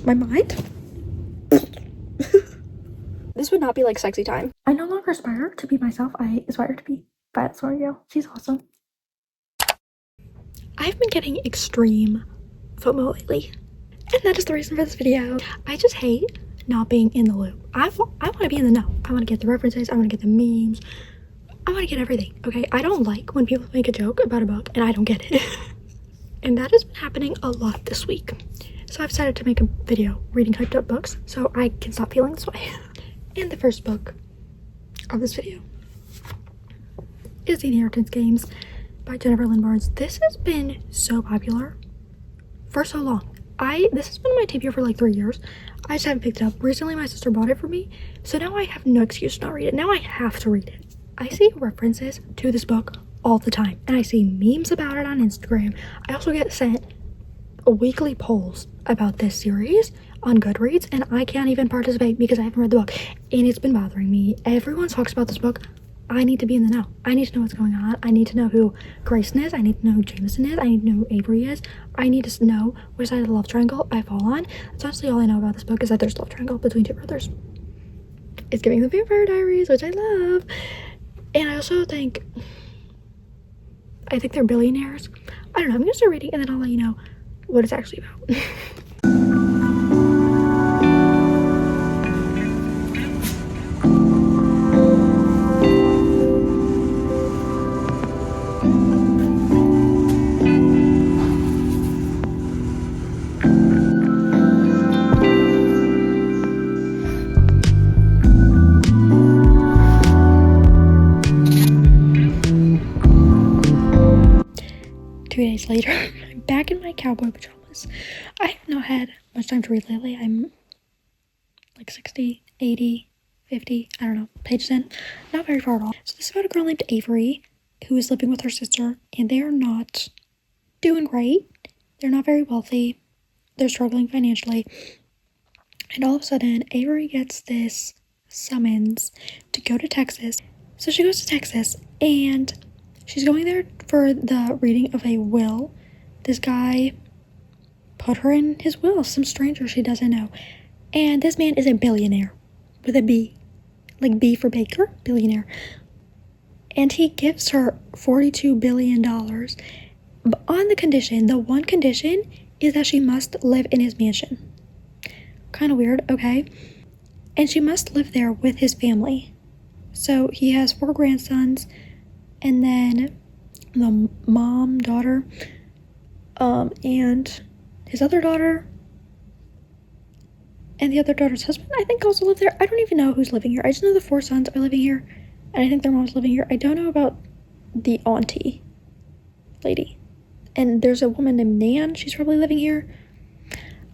my mind. This would not be like sexy time. I no longer aspire to be myself. I aspire to be Violet Sorrel. She's awesome. I've been getting extreme FOMO lately, and that is the reason for this video. I just hate not being in the loop. I want to be in the know. I want to get the references. I want to get the memes. I want to get everything, okay? I don't like when people make a joke about a book and I don't get it. And that has been happening a lot this week. So I've decided to make a video reading hyped up books so I can stop feeling this way. And the first book of this video is The Inheritance Games by Jennifer Lynn Barnes. This has been so popular for so long. This has been on my TBR for like 3 years. I just haven't picked it up. Recently my sister bought it for me, so now I have no excuse to not read it. Now I have to read it. I see references to this book all the time, and I see memes about it on Instagram. I also get sent weekly polls about this series on Goodreads, and I can't even participate because I haven't read the book, and it's been bothering me. Everyone talks about this book. I need to be in the know. I need to know what's going on. I need to know who Grayson is. I need to know who Jameson is. I need to know who Avery is. I need to know which side of the love triangle I fall on. That's honestly all I know about this book, is that there's a love triangle between two brothers. It's giving the Vampire Diaries, which I love. And I also think they're billionaires. I don't know. I'm gonna start reading and then I'll let you know what it's actually about. 2 days later, I'm back in my cowboy pajamas. I have not had much time to read lately. I'm like 60, 80, 50, I don't know, pages in. Not very far at all. So this is about a girl named Avery who is living with her sister, and they are not doing great. They're not very wealthy. They're struggling financially. And all of a sudden, Avery gets this summons to go to Texas. So she goes to Texas, and she's going there for the reading of a will. This guy put her in his will, some stranger she doesn't know. And this man is a billionaire with a B. Like B for Baker, billionaire. And he gives her $42 billion. But on the condition, the one condition is that she must live in his mansion. Kind of weird, okay? And she must live there with his family. So he has 4 grandsons, and then the mom, daughter, and his other daughter, and the other daughter's husband, I think, also live there. I don't even know who's living here. I just know the 4 sons are living here, and I think their mom's living here. I don't know about the auntie lady. And there's a woman named Nan. She's probably living here.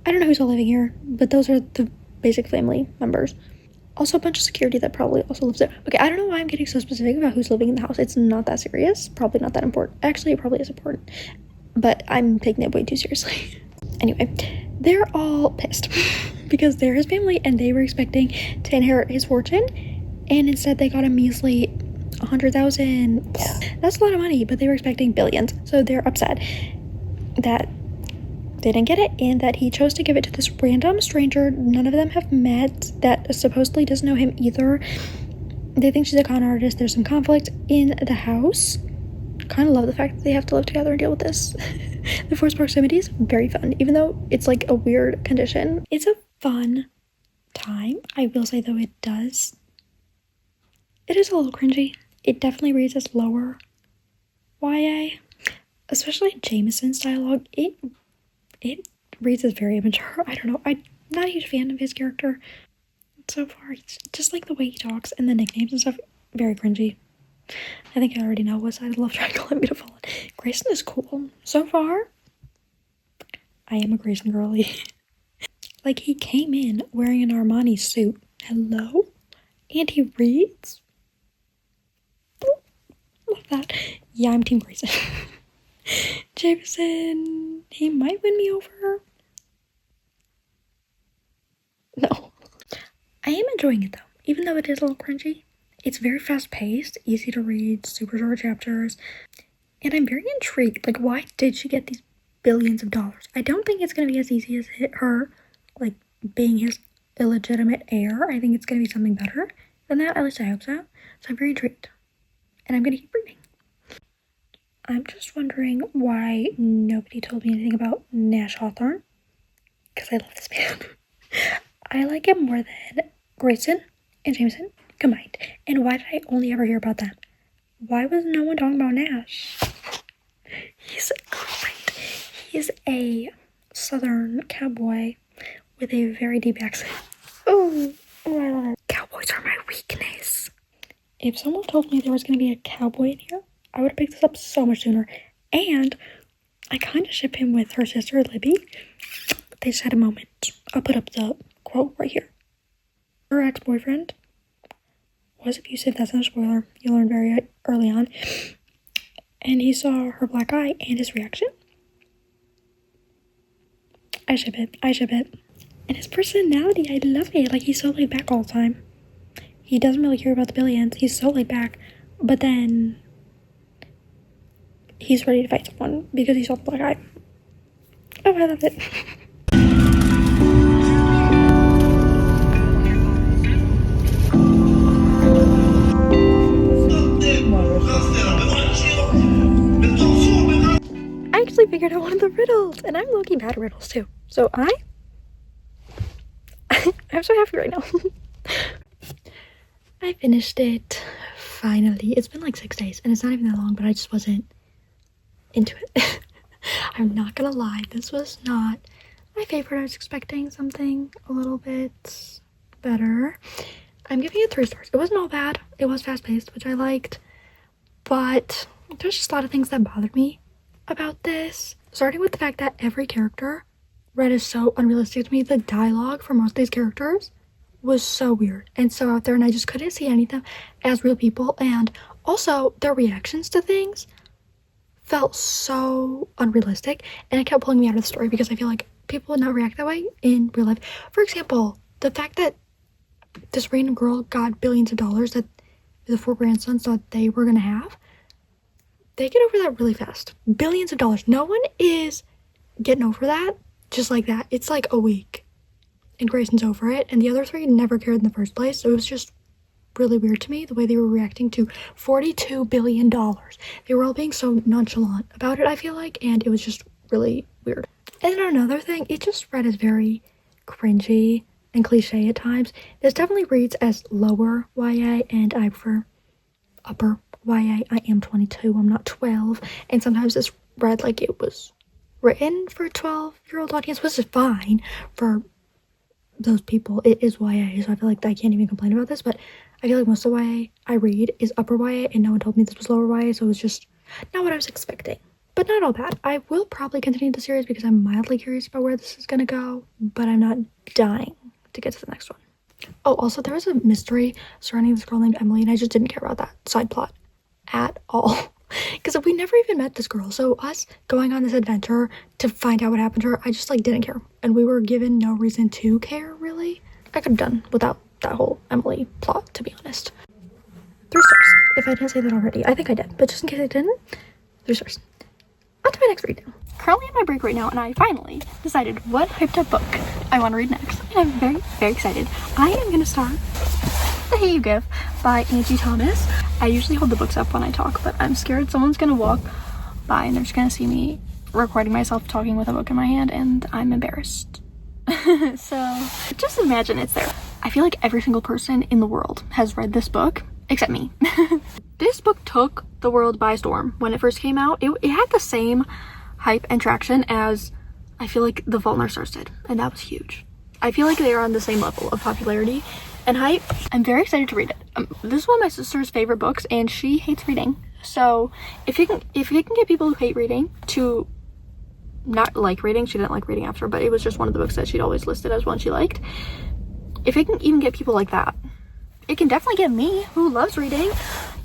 I don't know who's all living here, but those are the basic family members. Also a bunch of security that probably also lives there. Okay, I don't know why I'm getting so specific about who's living in the house. It's not that serious. Probably not that important. Actually, it probably is important. But I'm taking it way too seriously. Anyway, they're all pissed because they're his family and they were expecting to inherit his fortune. And instead they got a measly 100,000. That's a lot of money, but they were expecting billions. So they're upset that they didn't get it, and that he chose to give it to this random stranger none of them have met, that supposedly doesn't know him either. They think she's a con artist. There's some conflict in the house. Kind of love the fact that they have to live together and deal with this. The forced proximity is very fun, even though it's like a weird condition. It's a fun time. I will say, though, it is a little cringy. It definitely reads as lower YA, especially Jameson's dialogue. It reads as very immature. I don't know. I'm not a huge fan of his character so far. He's just like the way he talks and the nicknames and stuff, very cringy. I think I already know what side of the love triangle I'm gonna fall on. Grayson is cool. So far, I am a Grayson girly. Like, he came in wearing an Armani suit. Hello? And he reads. Oh, love that. Yeah, I'm Team Grayson. Jameson, he might win me over. No. I am enjoying it, though. Even though it is a little cringy. It's very fast-paced, easy to read, super short chapters. And I'm very intrigued. Like, why did she get these billions of dollars? I don't think it's going to be as easy as her like being his illegitimate heir. I think it's gonna be something better than that. At least I hope so. So I'm very intrigued, and I'm gonna keep reading. I'm just wondering why nobody told me anything about Nash Hawthorne, because I love this man. I like him more than Grayson and Jameson combined. And why did I only ever hear about them? Why was no one talking about Nash? He's great. He's a southern cowboy with a very deep accent. Oh, I love it. Cowboys are my weakness. If someone told me there was going to be a cowboy in here, I would have picked this up so much sooner. And I kind of ship him with her sister, Libby. They just had a moment. I'll put up the quote right here. Her ex-boyfriend was abusive. That's not a spoiler. You learn very early on. And he saw her black eye and his reaction. I ship it. And his personality, I love it. Like, he's so laid back all the time. He doesn't really care about the billions. He's so laid back. But then he's ready to fight someone because he saw the black eye. Oh, I love it. I actually figured out one of the riddles, and I'm low-key bad at riddles too. So I'm so happy right now. I finished it finally. It's been like 6 days, and it's not even that long, but I just wasn't into it. I'm not gonna lie, this was not my favorite. I was expecting something a little bit better. I'm giving it 3 stars. It wasn't all bad. It was fast-paced, which I liked, but there's just a lot of things that bothered me about this. Starting with the fact that every character read is so unrealistic to me. The dialogue for most of these characters was so weird and so out there, and I just couldn't see any of them as real people. And also their reactions to things felt so unrealistic, and it kept pulling me out of the story because I feel like people would not react that way in real life. For example, the fact that this random girl got billions of dollars that the 4 grandsons thought they were gonna have, they get over that really fast. Billions of dollars. No one is getting over that just like that. It's like a week and Grayson's over it, and the other 3 never cared in the first place. So it was just really weird to me the way they were reacting to $42 billion. They were all being so nonchalant about it, I feel like, and it was just really weird. And then another thing, it just read as very cringy and cliche at times. This definitely reads as lower YA, and I prefer upper YA. I am 22, I'm not 12, and sometimes this read like it was written for a 12-year-old audience, which is fine for those people. It is YA, so I feel like I can't even complain about this, but I feel like most of the YA I read is upper YA, and no one told me this was lower YA, so it was just not what I was expecting. But not all bad. I will probably continue the series because I'm mildly curious about where this is gonna go, but I'm not dying to get to the next one. Oh, also, there was a mystery surrounding this girl named Emily, and I just didn't care about that side plot at all. Because we never even met this girl, so us going on this adventure to find out what happened to her, I just like didn't care, and we were given no reason to care, really. I could have done without that whole Emily plot, to be honest. 3 stars, if I didn't say that already. I think I did, but just in case I didn't, 3 stars. On to my next read now. Currently in my break right now, and I finally decided what hyped up book I want to read next, and I'm very, very excited. I am going to start The Hey You Give by Angie Thomas. I usually hold the books up when I talk, but I'm scared someone's gonna walk by and they're just gonna see me recording myself talking with a book in my hand, and I'm embarrassed. So just imagine it's there. I feel like every single person in the world has read this book except me. This book took the world by storm when it first came out. It had the same hype and traction as I feel like The Fault in Our Stars did, and that was huge. I feel like they are on the same level of popularity and hype. I'm very excited to read it. This is one of my sister's favorite books, and she hates reading. So if you can get people who hate reading to not like reading, she didn't like reading after, but it was just one of the books that she'd always listed as one she liked. If it can even get people like that, it can definitely get me, who loves reading.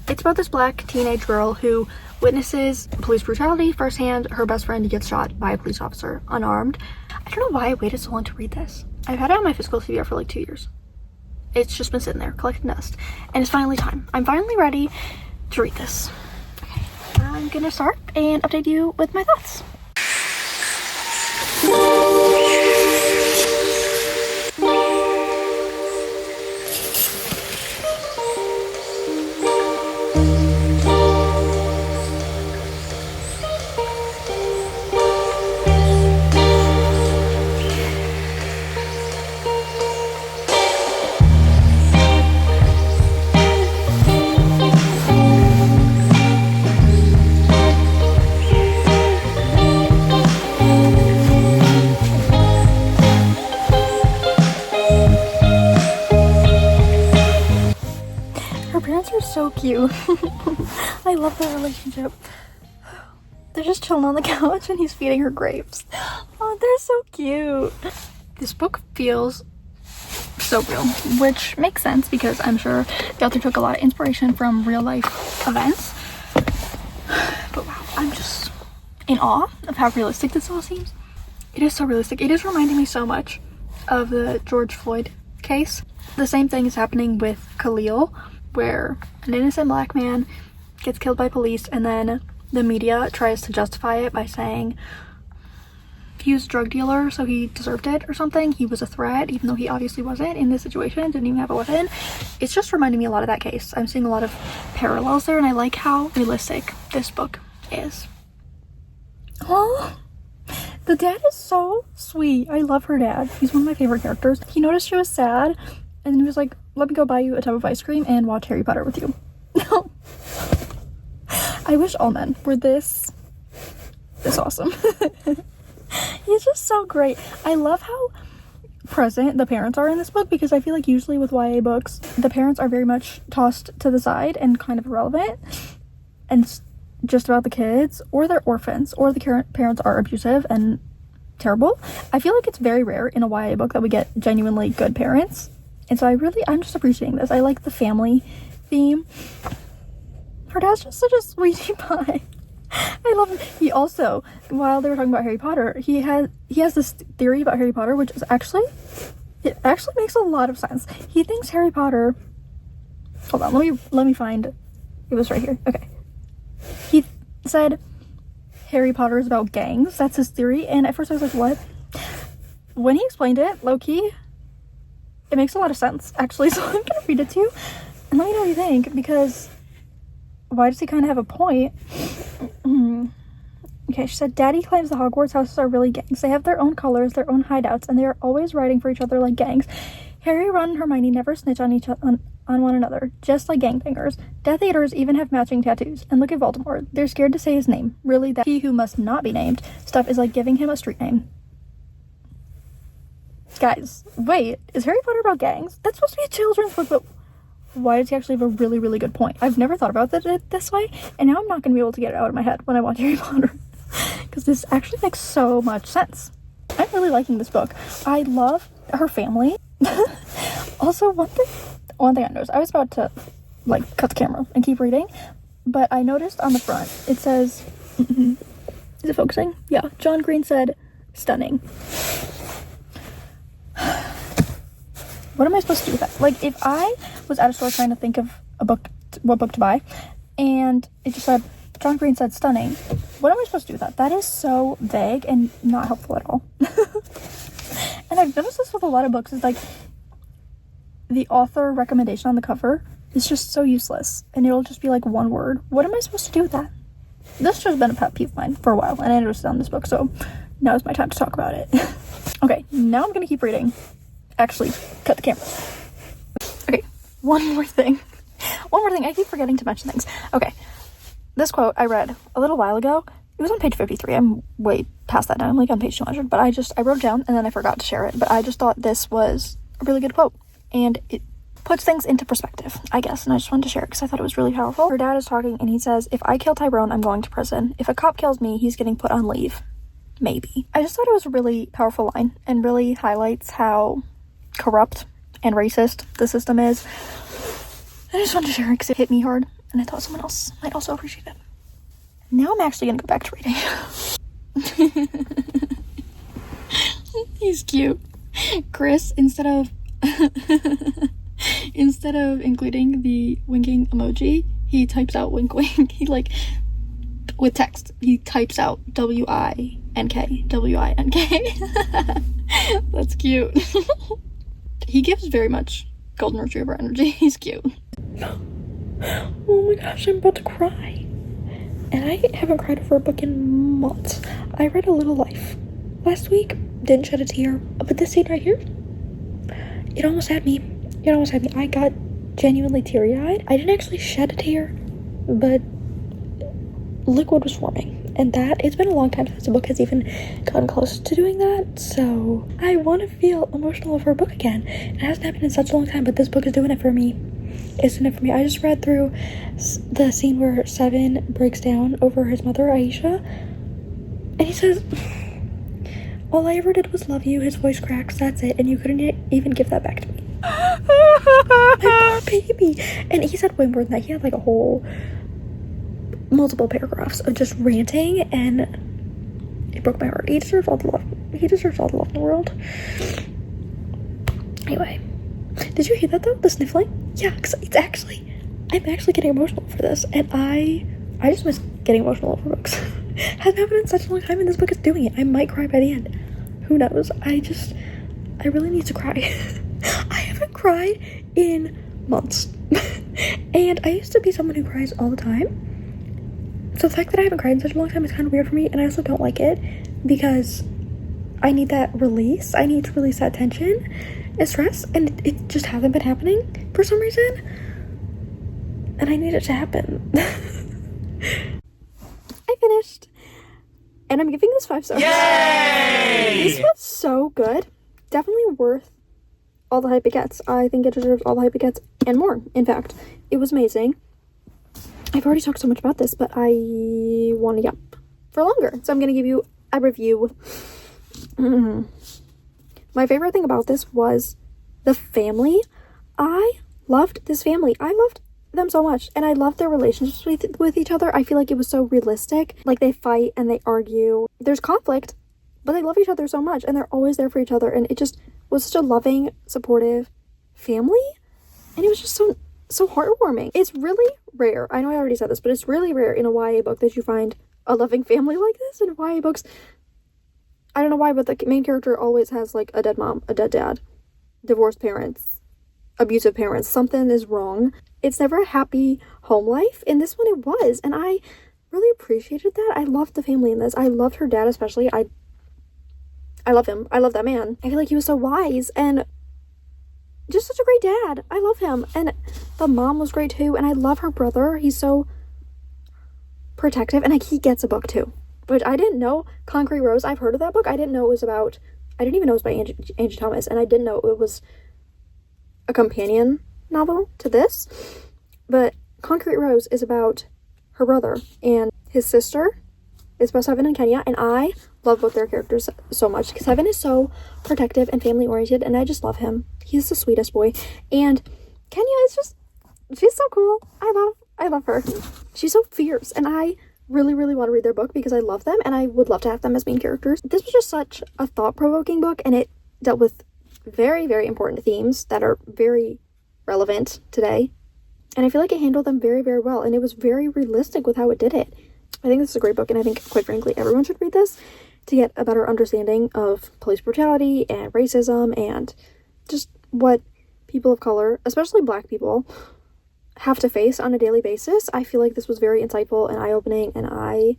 It's about this black teenage girl who witnesses police brutality firsthand. Her best friend gets shot by a police officer, unarmed. I don't know why I waited so long to read this. I've had it on my physical TBR for like 2 years. It's just been sitting there collecting dust, and it's finally time. I'm finally ready to read this. Okay, I'm gonna start and update you with my thoughts. so cute. I love their relationship. They're just chilling on the couch and he's feeding her grapes. Oh, they're so cute. This book feels so real, which makes sense because I'm sure the author took a lot of inspiration from real life events. But wow, I'm just in awe of how realistic this all seems. It is so realistic. It is reminding me so much of the George Floyd case. The same thing is happening with Khalil, where an innocent black man gets killed by police and then the media tries to justify it by saying he was a drug dealer, so he deserved it or something. He was a threat, even though he obviously wasn't in this situation, didn't even have a weapon. It's just reminding me a lot of that case. I'm seeing a lot of parallels there, and I like how realistic this book is. Oh, the dad is so sweet. I love her dad. He's one of my favorite characters. He noticed she was sad, and he was like, let me go buy you a tub of ice cream and watch Harry Potter with you. I wish all men were this awesome. He's just so great. I love how present the parents are in this book, because I feel like usually with YA books, the parents are very much tossed to the side and kind of irrelevant, and it's just about the kids, or they're orphans, or the parents are abusive and terrible. I feel like it's very rare in a YA book that we get genuinely good parents, and so I'm just appreciating this. I like the family theme. Her dad's just such a sweetie pie. I love him. He also, while they were talking about Harry Potter, he has this theory about Harry Potter, which is it actually makes a lot of sense. He thinks Harry Potter, hold on, let me find, it was right here. Okay. He said Harry Potter is about gangs. That's his theory. And at first I was like, what? When he explained it, low-key, it makes a lot of sense, actually. So I'm gonna read it to you and let me know what you think, because why does he kind of have a point? Okay, she said, Daddy claims the Hogwarts houses are really gangs. They have their own colors, their own hideouts, and they are always riding for each other like gangs. Harry, Ron, and Hermione never snitch on one another, just like gangbangers. Death Eaters even have matching tattoos. And look at Voldemort. They're scared to say his name. Really, that he who must not be named stuff is like giving him a street name. Guys, wait, is Harry Potter about gangs? That's supposed to be a children's book, but why does he actually have a really, really good point? I've never thought about it this way, and now I'm not going to be able to get it out of my head when I watch Harry Potter, because this actually makes so much sense. I'm really liking this book. I love her family. Also, one thing I noticed, I was about to like cut the camera and keep reading, but I noticed on the front it says, is it focusing? Yeah, John Green said, stunning. What am I supposed to do with that? Like, if I was at a store trying to think of what book to buy, and it just said, John Green said stunning, what am I supposed to do with that? That is so vague and not helpful at all. And I've noticed this with a lot of books, is like, the author recommendation on the cover is just so useless, and it'll just be like one word. What am I supposed to do with that? This has been a pet peeve of mine for a while, and I noticed it on this book, so now is my time to talk about it. Okay, now I'm gonna keep reading. Actually, cut the camera. Okay, one more thing. I keep forgetting to mention things. Okay, this quote I read a little while ago. It was on page 53. I'm way past that now. I'm like on page 200, but I wrote it down and then I forgot to share it. But I just thought this was a really good quote, and it puts things into perspective, I guess. And I just wanted to share it because I thought it was really powerful. Her dad is talking and he says, if I kill Tyrone, I'm going to prison. If a cop kills me, he's getting put on leave. Maybe. I just thought it was a really powerful line and really highlights how corrupt and racist the system is. I just wanted to share it because it hit me hard, and I thought someone else might also appreciate it. Now I'm actually gonna go back to reading. He's cute. Chris, instead of including the winking emoji, he types out wink wink. He like, with text, he types out W-I-N-K. That's cute. He gives very much golden retriever energy. He's cute. Oh my gosh, I'm about to cry. And I haven't cried over a book in months. I read A Little Life last week. Didn't shed a tear. But this scene right here, it almost had me. I got genuinely teary-eyed. I didn't actually shed a tear, but liquid was forming. And that, it's been a long time since a book has even gotten close to doing that, so I want to feel emotional over a book again. It hasn't happened in such a long time, but this book is doing it for me. isn't it for me. I just read through the scene where Seven breaks down over his mother, Aisha, and he says, all I ever did was love you. His voice cracks, that's it, and you couldn't even give that back to me. My poor baby. And he said way more than that. He had like a whole multiple paragraphs of just ranting, and it broke my heart. He deserves all the love. He deserves all the love in the world. Anyway, did you hear that though? The sniffling? Yeah, because I'm actually getting emotional for this, and I just miss getting emotional over books. Hasn't happened in such a long time, and this book is doing it. I might cry by the end. Who knows? I really need to cry. I haven't cried in months. And I used to be someone who cries all the time. So the fact that I haven't cried in such a long time is kind of weird for me, and I also don't like it because I need that release. I need to release that tension and stress, and it just hasn't been happening for some reason. And I need it to happen. I finished. And I'm giving this 5 stars. Yay! This was so good. Definitely worth all the hype it gets. I think it deserves all the hype it gets and more. In fact, it was amazing. I've already talked so much about this, but I want to yap for longer. So I'm going to give you a review. My favorite thing about this was the family. I loved this family. I loved them so much, and I loved their relationships with each other. I feel like it was so realistic. Like, they fight and they argue. There's conflict, but they love each other so much, and they're always there for each other, and it just was such a loving, supportive family, and it was just so heartwarming. It's really rare. I know I already said this, but it's really rare in a YA book that you find a loving family like this. In YA books, I don't know why, but the main character always has like a dead mom, a dead dad, divorced parents, abusive parents. Something is wrong. It's never a happy home life. In this one, it was. And I really appreciated that. I loved the family in this. I loved her dad especially. I love him. I love that man. I feel like he was so wise and just such a great dad. I love him. And the mom was great too. And I love her brother. He's so protective. And he gets a book too, which I didn't know. Concrete Rose. I've heard of that book. I didn't even know it was by Angie Thomas. And I didn't know it was a companion novel to this. But Concrete Rose is about her brother and his sister. It's about Seven and Kenya, and I love both their characters so much because Seven is so protective and family oriented, and I just love him. He's the sweetest boy, and Kenya is she's so cool. I love her. She's so fierce, and I really want to read their book because I love them, and I would love to have them as main characters. This was just such a thought-provoking book, and it dealt with very important themes that are very relevant today, and I feel like it handled them very well, and it was very realistic with how it did it. I think this is a great book, and I think, quite frankly, everyone should read this to get a better understanding of police brutality and racism and just what people of color, especially Black people, have to face on a daily basis. I feel like this was very insightful and eye-opening, and I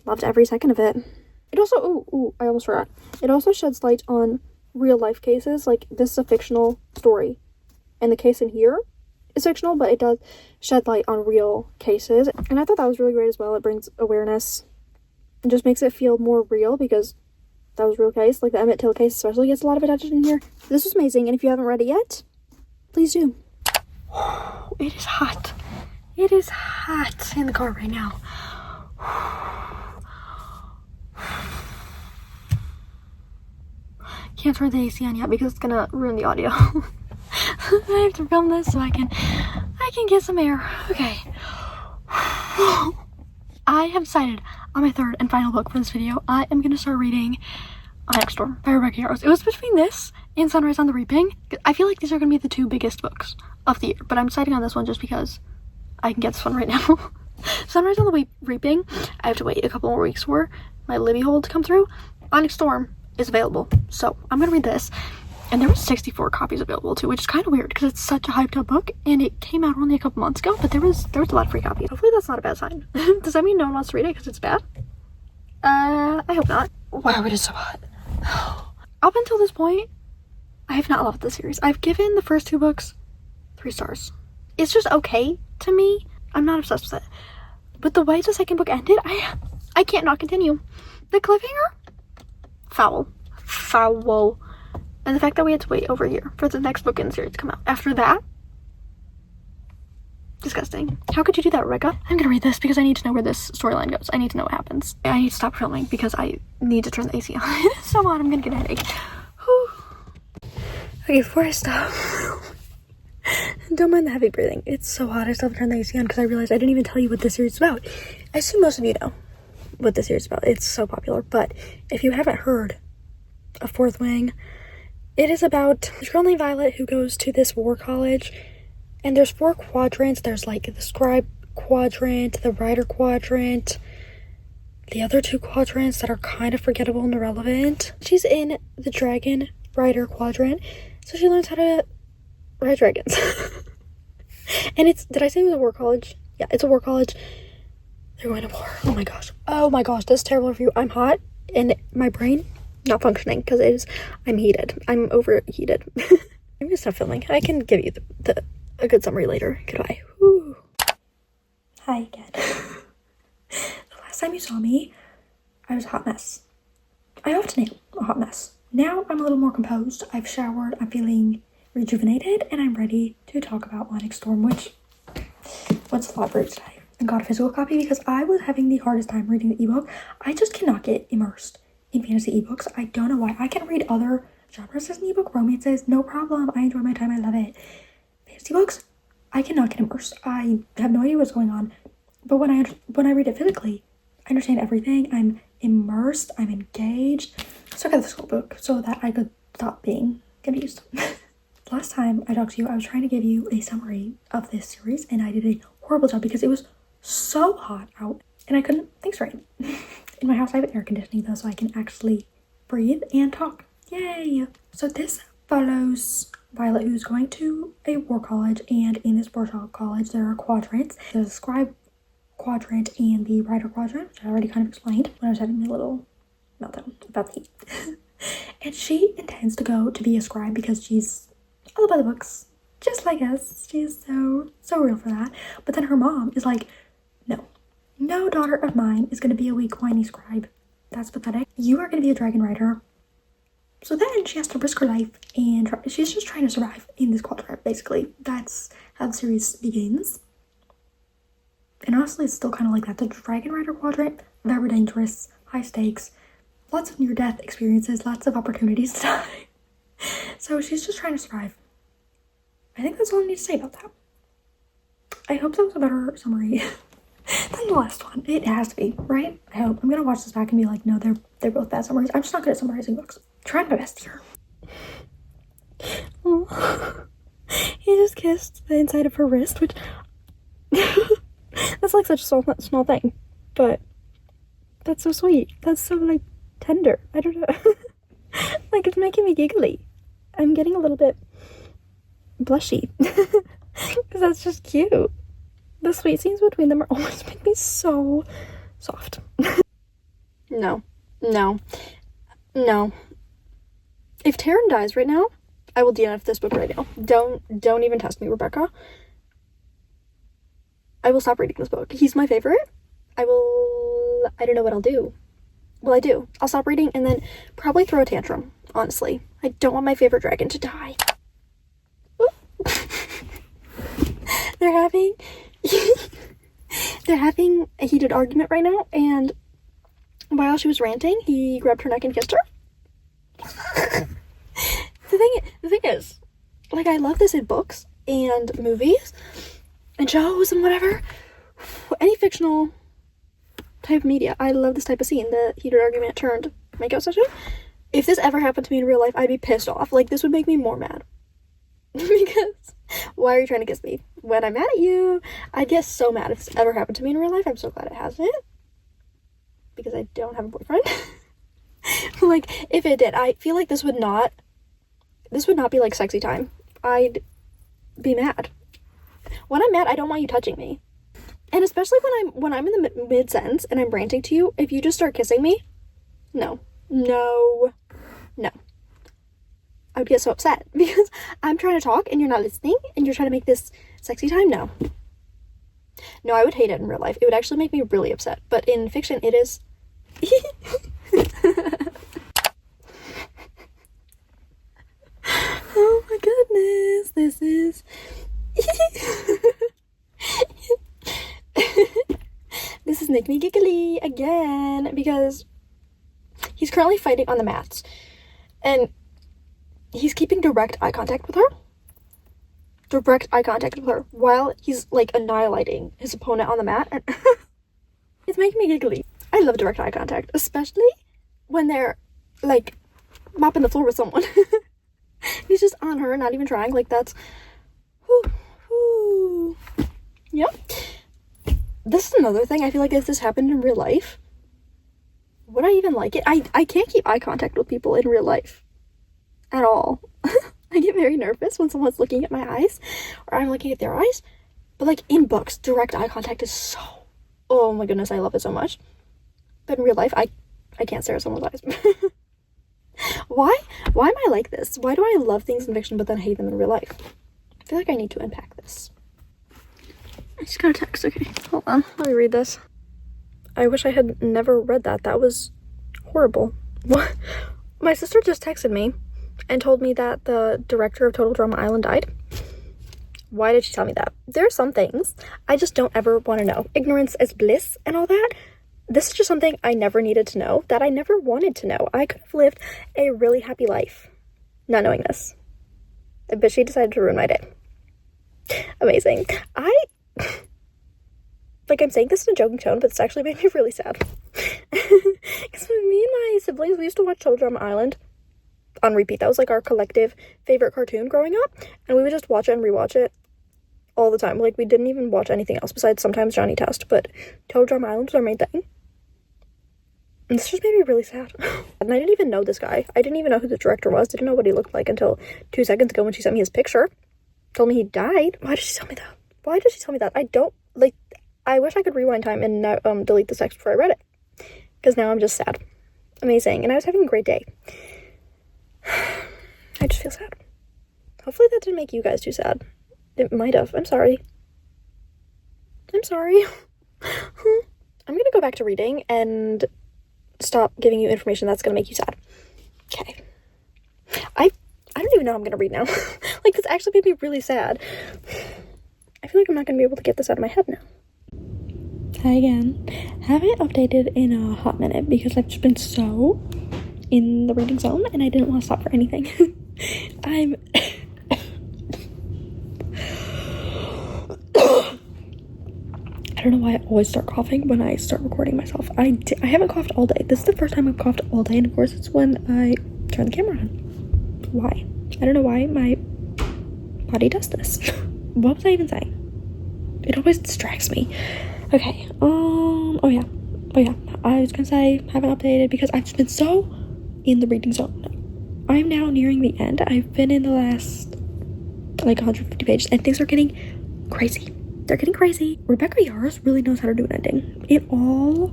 loved every second of it. It also, I almost forgot. It also sheds light on real-life cases. Like, this is a fictional story, and the case in here is fictional, but it does shed light on real cases, and I thought that was really great as well. It brings awareness and just makes it feel more real because that was a real case. Like, the Emmett Till case especially gets a lot of attention in here. This was amazing, and if you haven't read it yet, please do. It is hot. It is hot in the car right now. Can't turn the AC on yet because it's gonna ruin the audio. I have to film this so I can get some air. Okay. I have decided on my third and final book for this video. I am going to start reading Onyx by Rebecca Yarros. It was between this and Sunrise on the Reaping. I feel like these are going to be the two biggest books of the year, but I'm deciding on this one just because I can get this one right now. Sunrise on the Reaping, I have to wait a couple more weeks for my Libby hold to come through. Onyx Storm is available, so I'm going to read this. And there were 64 copies available too, which is kind of weird because it's such a hyped up book, and it came out only a couple months ago, but there was a lot of free copies. Hopefully that's not a bad sign. Does that mean no one wants to read it because it's bad? I hope not. Wow, it is so hot. Up until this point, I have not loved the series. I've given the first 2 books 3 stars. It's just okay to me. I'm not obsessed with it. But the way the second book ended, I can't not continue. The cliffhanger? Foul. And the fact that we had to wait over a year for the next book in the series to come out. After that, Disgusting. How could you do that, Rebecca? I'm gonna read this because I need to know where this storyline goes. I need to know what happens. I need to stop filming because I need to turn the AC on. It's so hot, I'm gonna get a headache. Whew. Okay, before I stop, don't mind the heavy breathing. It's so hot, I still have to turn the AC on because I realized I didn't even tell you what this series is about. I assume most of you know what this series is about. It's so popular, but if you haven't heard of Fourth Wing, it is about this girl named Violet who goes to this war college, and there's 4 quadrants. There's like the scribe quadrant, the writer quadrant, the other 2 quadrants that are kind of forgettable and irrelevant. She's in the dragon writer quadrant, so she learns how to write dragons. And it's, did I say it was a war college? Yeah, it's a war college. They're going to war. Oh my gosh. Oh my gosh, this is terrible review. I'm hot and my brain not functioning because it is, I'm heated. I'm overheated. I'm gonna stop filming. I can give you a good summary later. Goodbye. Woo. Hi again. The last time you saw me, I was a hot mess. I often am a hot mess. Now I'm a little more composed. I've showered. I'm feeling rejuvenated, and I'm ready to talk about Onyx Storm, which went to the library today and got a physical copy because I was having the hardest time reading the ebook. I just cannot get immersed in fantasy ebooks. I don't know why. I can read other genres as an ebook, romances, no problem. I enjoy my time. I love it. Fantasy books, I cannot get immersed. I have no idea what's going on. But when I read it physically, I understand everything. I'm immersed. I'm engaged. So I got the physical book so that I could stop being confused. Last time I talked to you, I was trying to give you a summary of this series, and I did a horrible job because it was so hot out and I couldn't think straight. In my house, I have air conditioning though, so I can actually breathe and talk. Yay! So this follows Violet, who's going to a war college, and in this war college, there are quadrants. There's the scribe quadrant and the writer quadrant, which I already kind of explained when I was having my little meltdown about the heat. And she intends to go to be a scribe because she's all about the books, just like us. She's so real for that. But then her mom is like, no daughter of mine is going to be a weak, whiny scribe. That's pathetic. You are going to be a dragon rider. So then she has to risk her life, and she's just trying to survive in this quadrant, basically. That's how the series begins. And honestly, it's still kind of like that. The dragon rider quadrant, very dangerous, high stakes, lots of near-death experiences, lots of opportunities to die. So she's just trying to survive. I think that's all I need to say about that. I hope that was a better summary than the last one. It has to be, right? I hope. I'm gonna watch this back and be like, no, they're both bad summaries. I'm just not good at summarizing books. Trying my best here. Oh, he just kissed the inside of her wrist, which that's like such a small thing, but that's so sweet. That's so like tender. I don't know. Like, it's making me giggly. I'm getting a little bit blushy because that's just cute. The sweet scenes between them are always make me so soft. No. If Taryn dies right now, I will DNF this book right now. Don't even test me, Rebecca. I will stop reading this book. He's my favorite. I don't know what I'll do. Well, I do. I'll stop reading and then probably throw a tantrum, honestly. I don't want my favorite dragon to die. They're having a heated argument right now, and while she was ranting, he grabbed her neck and kissed her. The thing is, like, I love this in books and movies and shows and whatever. Any fictional type of media, I love this type of scene, the heated argument turned makeout session. If this ever happened to me in real life, I'd be pissed off. Like, this would make me more mad. Because why are you trying to kiss me when I'm mad at you? I'd get so mad if this ever happened to me in real life. I'm so glad it hasn't, because I don't have a boyfriend. Like, if it did, I feel like this would not be like sexy time. I'd be mad. When I'm mad, I don't want you touching me. And especially when I'm in the mid-sentence and I'm ranting to you, if you just start kissing me, no. I would get so upset because I'm trying to talk and you're not listening and you're trying to make this sexy time. No, I would hate it in real life. It would actually make me really upset. But in fiction, it is. Oh my goodness, this is is making me giggly again because he's currently fighting on the mats and he's keeping direct eye contact with her while he's like annihilating his opponent on the mat, and it's making me giggly. I love direct eye contact, especially when they're like mopping the floor with someone. He's just on her, not even trying. Like, that's yep. This is another thing. I feel like if this happened in real life, would I even like it? I can't keep eye contact with people in real life at all. I get very nervous when someone's looking at my eyes or I'm looking at their eyes. But like in books, direct eye contact is so, oh my goodness, I love it so much. But in real life, I can't stare at someone's eyes. Why am I like this? Why do I love things in fiction but then hate them in real life? I feel like I need to unpack this. I just got a text. Okay, hold on. Let me read this. I wish I had never read that. That was horrible. What? My sister just texted me and told me that the director of Total Drama Island died. Why did she tell me that? There are some things I just don't ever want to know. Ignorance is bliss and all that. This is just something I never needed to know, that I never wanted to know. I could have lived a really happy life not knowing this. But she decided to ruin my day. Amazing. Like, I'm saying this in a joking tone, but it's actually made me really sad. Because me and my siblings, we used to watch Total Drama Island on repeat. That was like our collective favorite cartoon growing up, and we would just watch it and rewatch it all the time. Like, we didn't even watch anything else besides sometimes Johnny Test, but Total Drama Island was our main thing. And this just made me really sad. And I didn't even know this guy. I didn't even know who the director was. Didn't know what he looked like until 2 seconds ago when she sent me his picture. Told me he died. Why did she tell me that? Why did she tell me that? I don't, like, I wish I could rewind time and delete this text before I read it. Because now I'm just sad. Amazing. And I was having a great day. I just feel sad. Hopefully that didn't make you guys too sad. It might have. I'm sorry. I'm sorry. I'm gonna go back to reading and stop giving you information that's gonna make you sad. Okay. I don't even know how I'm gonna read now. Like, this actually made me really sad. I feel like I'm not gonna be able to get this out of my head now. Hi again. Haven't updated in a hot minute because I've just been so in the reading zone and I didn't want to stop for anything. I don't know why I always start coughing when I start recording myself. I haven't coughed all day. This is the first time I've coughed all day, and of course it's when I turn the camera on. Why? I don't know why my body does this. What was I even saying? It always distracts me. Okay, oh yeah, I was gonna say, haven't updated because I've just been so in the reading zone. I'm now nearing the end. I've been in the last, like, 150 pages, and things are getting crazy. They're getting crazy. Rebecca Yarros really knows how to do an ending. In all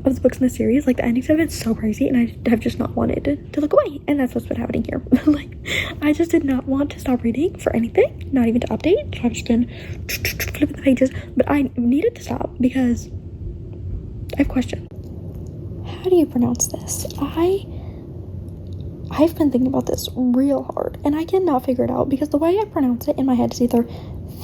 of the books in the series, like, the endings have been so crazy, and I have just not wanted to look away, and that's what's been happening here. Like, I just did not want to stop reading for anything, not even to update, so I've just been flipping the pages, but I needed to stop because I have questions. How do you pronounce this? I've been thinking about this real hard, and I cannot figure it out because the way I pronounce it in my head is either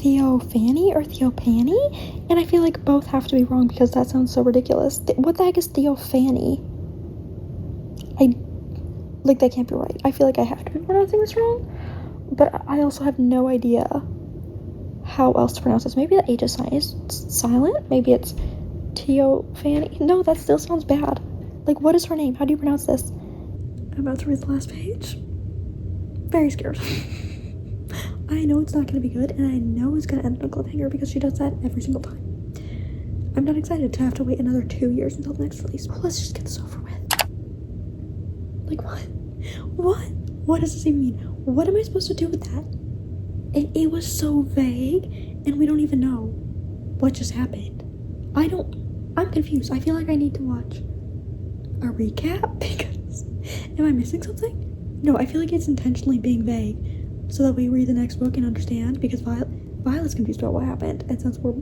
Theophany or Theophany, and I feel like both have to be wrong because that sounds so ridiculous. What the heck is Theophany? Like, that can't be right. I feel like I have to be pronouncing this wrong, but I also have no idea how else to pronounce this. Maybe the H is silent? Maybe it's Theophany? No, that still sounds bad. Like, what is her name? How do you pronounce this? I'm about to read the last page. Very scared. I know it's not going to be good, and I know it's going to end on a cliffhanger because she does that every single time. I'm not excited to have to wait another 2 years until the next release. Well, let's just get this over with. Like, what? What does this even mean? What am I supposed to do with that? It was so vague, and we don't even know what just happened. I'm confused. I feel like I need to watch a recap because am I missing something? No, I feel like it's intentionally being vague so that we read the next book and understand, because Violet's confused about what happened, and since we're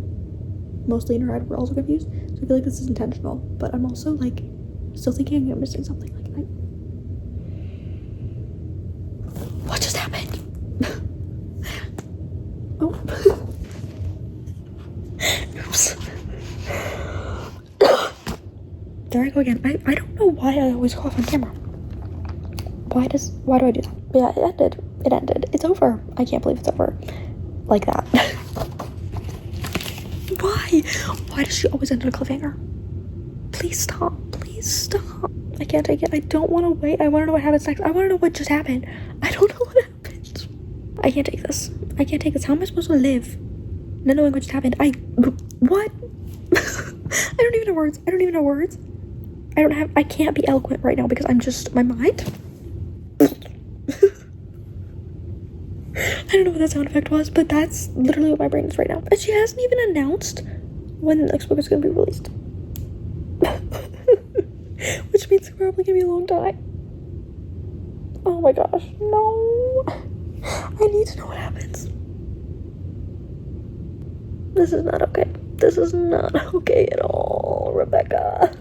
mostly in her head, we're also confused, so I feel like this is intentional, but I'm also, like, still thinking I'm missing something. Like, what just happened? Oh. Oops. go again. I don't know why I always cough on camera. Why do I do that? But yeah, it ended. It's over. I can't believe it's over. Like that. Why does she always end on a cliffhanger? Please stop. I can't take it. I don't want to wait. I want to know what happens next. I want to know what just happened. I don't know what happened. I can't take this. How am I supposed to live not knowing what just happened? What? I don't even know words. I can't be eloquent right now because I'm just, my mind. I don't know what that sound effect was, but that's literally what my brain is right now. And she hasn't even announced when the next book is going to be released. Which means it's probably going to be a long time. Oh my gosh, no. I need to know what happens. This is not okay. This is not okay at all, Rebecca.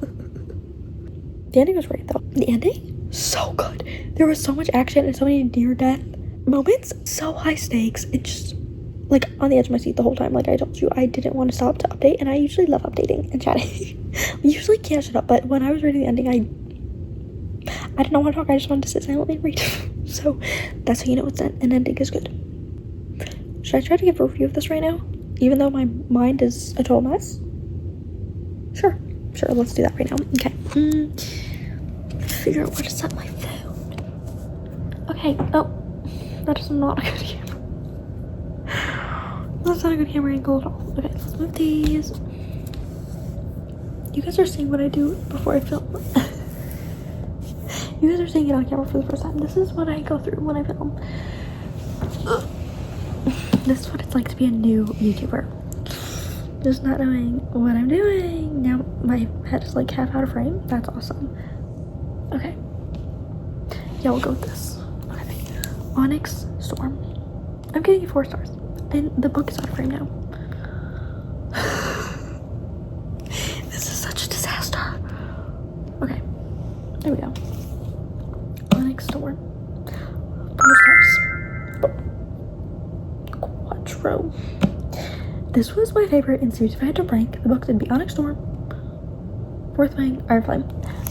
The ending was great though. The ending? So good. There was so much action and so many near-death moments. So high stakes. It just, like, on the edge of my seat the whole time. Like I told you, I didn't want to stop to update, and I usually love updating and chatting. I usually can't shut up, but when I was reading the ending, I did not want to talk. I just wanted to sit silently and read. So that's how you know an ending is good. Should I try to give a review of this right now? Even though my mind is a total mess? Sure, let's do that right now. Okay. Figure out where to set my phone. Okay, oh, that is not a good camera. That's not a good camera angle at all. Okay, let's move these. You guys are seeing what I do before I film. You guys are seeing it on camera for the first time. This is what I go through when I film. This is what it's like to be a new YouTuber. Just not knowing what I'm doing. Now my head is like half out of frame. That's awesome. Okay. Yeah, we'll go with this. Okay. Onyx Storm. I'm giving you 4 stars. And the book is out of frame now. This is such a disaster. Okay. There we go. Onyx Storm. 4 stars. Quattro. This was my favorite in series. If I had to rank the books, it'd be Onyx Storm, Fourth Wing, Iron Flame.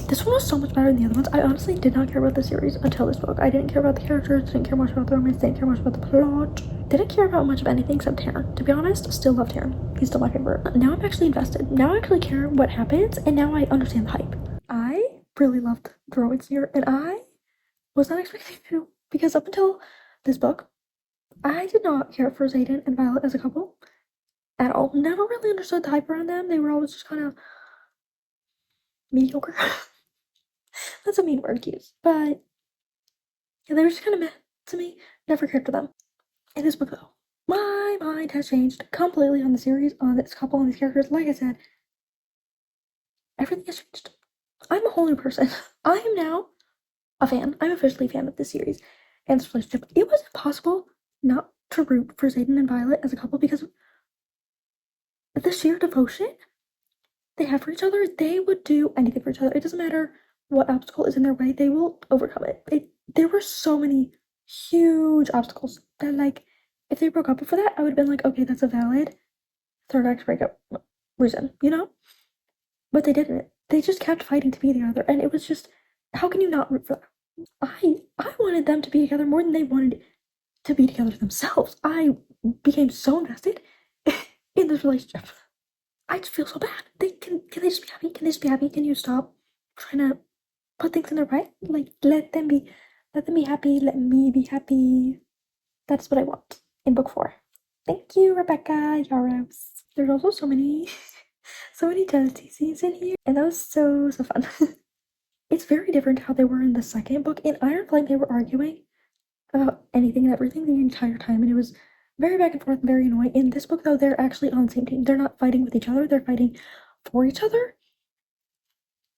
This one was so much better than the other ones. I honestly did not care about the series until this book. I didn't care about the characters, didn't care much about the romance, didn't care much about the plot. Didn't care about much of anything except Taran. To be honest, still love Taran. He's still my favorite. Now I'm actually invested. Now I actually care what happens, and now I understand the hype. I really loved the romance here, and I was not expecting to, because up until this book, I did not care for Xaden and Violet as a couple at all. Never really understood the hype around them. They were always just kind of mediocre. That's a mean word to use, but yeah, they were just kind of meh to me. Never cared for them. In this book, though, my mind has changed completely on the series, on this couple, on these characters. Like I said, everything has changed. I'm a whole new person. I am now a fan. I'm officially a fan of this series and this relationship. It was impossible not to root for Xaden and Violet as a couple because the sheer devotion they have for each other. They would do anything for each other. It doesn't matter what obstacle is in their way, they will overcome it. There were so many huge obstacles that, like, if they broke up before that, I would have been like, okay, that's a valid third act breakup reason, you know? But they didn't. They just kept fighting to be together, and it was just, how can you not root for them? I wanted them to be together more than they wanted to be together themselves. I became so invested in this relationship. I just feel so bad. Can they just be happy? Can they just be happy? Can you stop trying to put things in their right? Like, let them be happy. Let me be happy. That's what I want in book 4. Thank you, Rebecca, yarrows. There's also so many jealousy scenes in here, and that was so fun. It's very different how they were in the second book. In Iron Flame, they were arguing about anything and everything the entire time, and it was very back and forth, very annoying. In this book, though, they're actually on the same team. They're not fighting with each other, they're fighting for each other.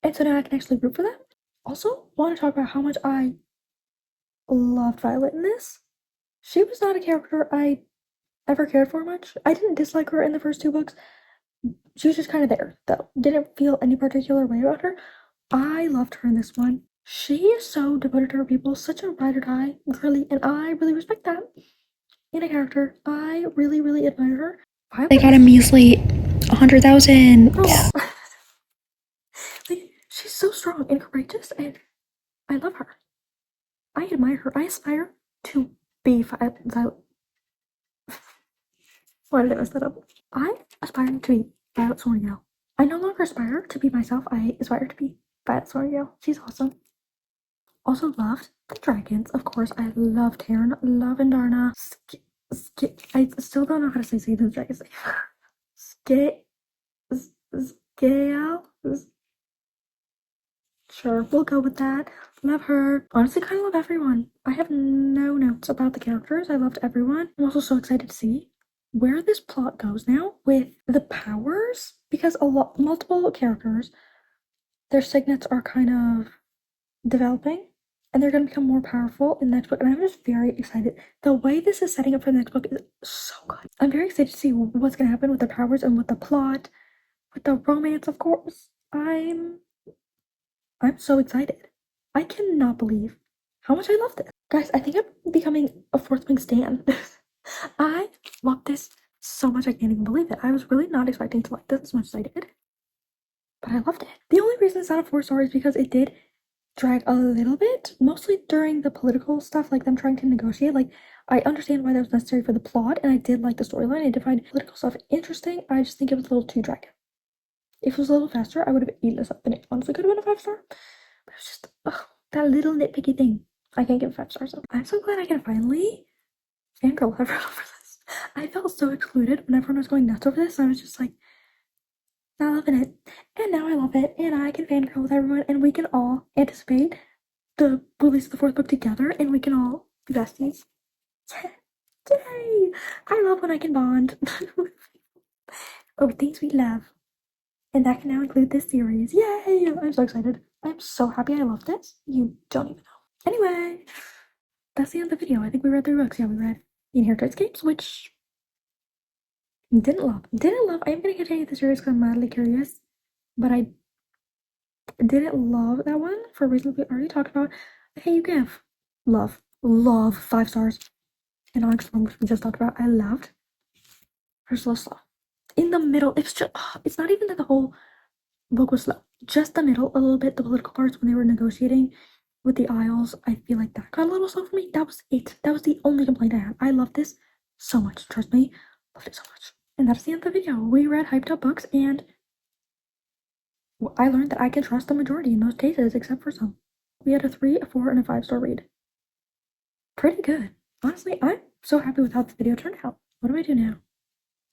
And so now I can actually root for them. Also, want to talk about how much I loved Violet in this. She was not a character I ever cared for much. I didn't dislike her in the first 2 books. She was just kind of there, though. Didn't feel any particular way about her. I loved her in this one. She is so devoted to her people, such a ride or die girly, and I really respect that in a character. I really, really admire her. They got a measly 100,000. Oh. Like, She's so strong and courageous, and I love her. I admire her. I aspire to be why did I mess that up? I aspire to be Violet Sorniel. I no longer aspire to be myself. I aspire to be Violet Sorniel. She's awesome. Also loved the dragons, of course. I love Taryn, love Indarna. I still don't know how to say Satan's dragons. Scale? Sure, we'll go with that. Love her. Honestly, kind of love everyone. I have no notes about the characters. I loved everyone. I'm also so excited to see where this plot goes now with the powers, because multiple characters, their signets are kind of developing, and they're going to become more powerful in the next book, and I'm just very excited. The way this is setting up for the next book is so good. I'm very excited to see what's going to happen with the powers and with the plot, with the romance, of course. I'm so excited. I cannot believe how much I love this. Guys, I think I'm becoming a Fourth Wing stan. I love this so much, I can't even believe it. I was really not expecting to like this as much as I did, but I loved it. The only reason it's not a 4-star is because it did drag a little bit, mostly during the political stuff, like them trying to negotiate. Like, I understand why that was necessary for the plot, and I did like the storyline. I did find political stuff interesting. I just think it was a little too dragged. If it was a little faster, I would have eaten this up, and it honestly could have been a 5-star. But it was just, that little nitpicky thing. I can't give it 5 stars. So I'm so glad I can finally fangirl with everyone over this. I felt so excluded when everyone was going nuts over this, and I was just like, not loving it. And now I love it, and I can fangirl with everyone, and we can all anticipate the release of the 4th book together, and we can all be besties. Yay! I love when I can bond over things we love. And that can now include this series. Yay! I'm so excited. I'm so happy I love this. You don't even know. Anyway, that's the end of the video. I think we read 3 books. Yeah, we read Inheritance, which didn't love. I am gonna continue the series because I'm madly curious, but I didn't love that one for reasons we already talked about. Hey, you give love 5 stars. And onyx, which we just talked about, I loved. Her slow. In the middle, it's just, it's not even that the whole book was slow. Just the middle, a little bit, the political parts when they were negotiating with the Isles, I feel like that got a little slow for me. That was it. That was the only complaint I had. I love this so much. Trust me, loved it so much. And that's the end of the video. We read hyped up books, and I learned that I can trust the majority in most cases, except for some. We had a 3, a 4, and a 5-star read. Pretty good. Honestly, I'm so happy with how the video turned out. What do I do now?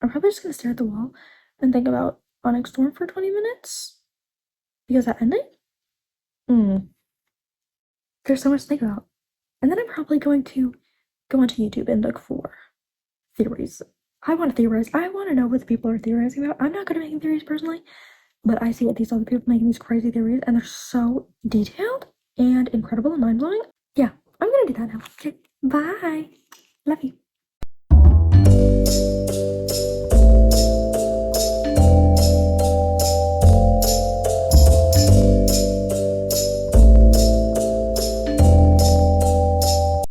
I'm probably just gonna stare at the wall and think about Onyx Storm for 20 minutes. Because that ending? There's so much to think about. And then I'm probably going to go onto YouTube and look for theories. I want to theorize. I want to know what the people are theorizing about. I'm not good at making theories personally, but I see what these other people making these crazy theories, and they're so detailed and incredible and mind-blowing. Yeah, I'm gonna do that now. Okay, bye. Love you.